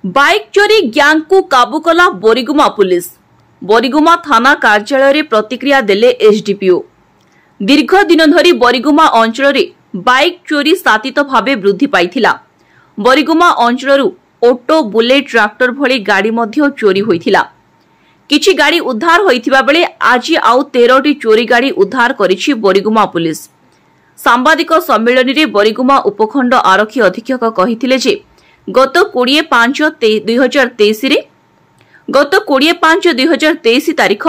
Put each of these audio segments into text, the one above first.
Bike चोरी gang को काबू कला बोरीगुमा पुलिस। बोरीगुमा थाना कार्यालय रे प्रतिक्रिया देले एसडीपीओ। दीर्घ दिन धरी बोरीगुमा अंचल रे बाइक चोरी सातित भावे वृद्धि पाइथिला। बोरीगुमा अंचलरू ऑटो बुलेट ट्रैक्टर भली गाड़ी मध्य चोरी होइथिला। किछि गाड़ी उद्धार होइथिबा बेले आज आउ 13टी चोरी गाड़ी उद्धार करिछि बोरीगुमा पुलिस। सांबादिक सम्मेलन रे बोरीगुमा उपखंड आरक्षी अधीक्षक कहिथिले जे गत 20/5/2023 तारीख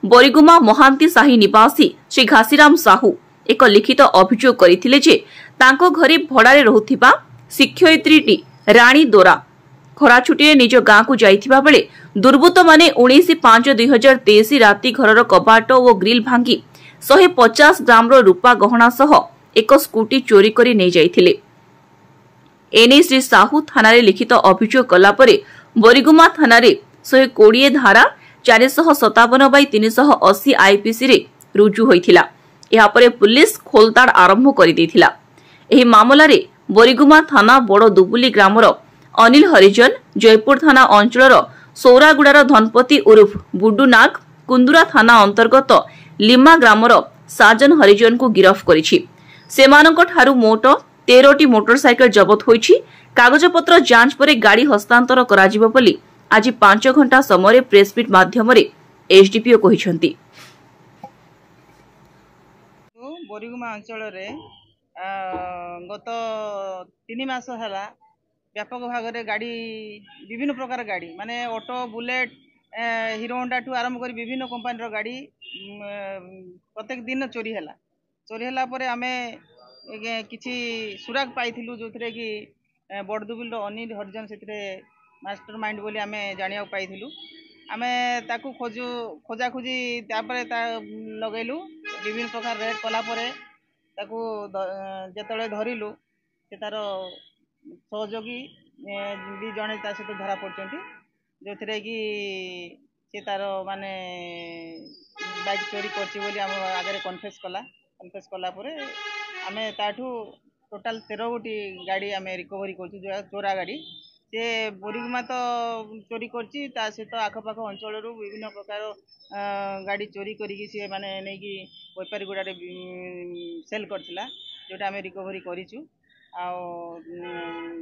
बोरीगुमा महांती साही निवासी श्री घासीराम साहू एक लिखित अभियोग करथिले जे तांको घरे भड़ारे रहुथिबा शिक्षयित्रीटी रानी दोरा खरा छुट्टी निज गाँ को जाइथिबा बेले दुर्बृत्त माने 19/5/2023 राति घरर कबाट और ग्रिल भांगी 150 ग्राम रूपा गहना सह एक स्कूटी चोरी करी नै जाइथिले। एने श्री साहू थाना लिखित अभियोग कला परे बोरीगुमा थाना 120 धारा 457/380 आईपीसी रे रुजु होइथिला। एहा परे पुलिस खोलताड़ आरंभ करि देथिला। एही मामला रे बोरीगुमा थाना बड़ दुबुली ग्रामर अनिल हरिजन, जयपुर थाना अंचलर सौरागुड़ार धनपति उर्फ बुडू नाग, कुंदुरा थाना अंतर्गत लिमा ग्रामर साजन हरिजन को गिरफ्त करिछि। सेमानक ठारु मोट 13टी मोटरसाइकेल जबत होइछि। कागजपत्र जांच परे गाड़ी हस्तांतर कराजिबो बोली आज 5 घंटा समय प्रेसमिट माध्यम एसडीपीओ कहिसंती। बोरीगुमा अंचल रे गत 3 मास हला व्यापक भाग रे गाड़ी विभिन्न प्रकार गाड़ी माने ऑटो बुलेट हीरो होंडा ठू आरंभ कर विभिन्न कंपनी रो गाड़ी प्रत्येक दिन चोरी हला परे आमे किछि सुराग पाइथिलु जोथरे कि बड़दुबिल रो अनिल हरिजन सेतरे मास्टर माइंड बोली आमे जानिया पाइथिलु। आमे ताकू खोजा खोजी तापरे ता लगेलु विभिन्न प्रकार रेड कला परे ताकू जेतले धरिलु से तार सहयोगी भी जने ता सहित धरा पड़चंती जोथरे कि से तार माने बाइक चोरी करछि बोली हम आगे कन्फेस कला परे आमे ताठू टोटाल 13 गोटी गाड़ी आमे रिकवरी करछु जो चोरा गाड़ी से बोरीगुमा तो चोरी करछि ता सहित आखपाख अंचल विभिन्न प्रकार गाड़ी चोरी करिकी से माने नै कि व्यापारी गुडा रे सेल करथिला जोटा आमे रिकवरी करिछु। आ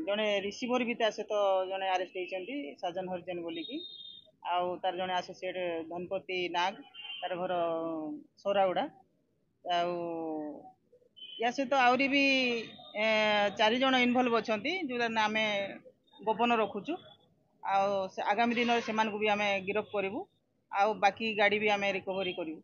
जने रिसीवर भी ता सहित जने अरेस्ट होइछंती साजन हरिजन बोली की आउ तार जने एसोसिएट धनपति नाग तार घर सौरागुड़ा आउ या सहित आउरी भी 4 जन इन्वॉल्व अछंती जोटा नामे गोपन रखुछु। आउ आगामी दिन से मान को भी आमे गिरफ्त करिवु आउ बाकी गाड़ी भी आमे रिकवरी करिवु।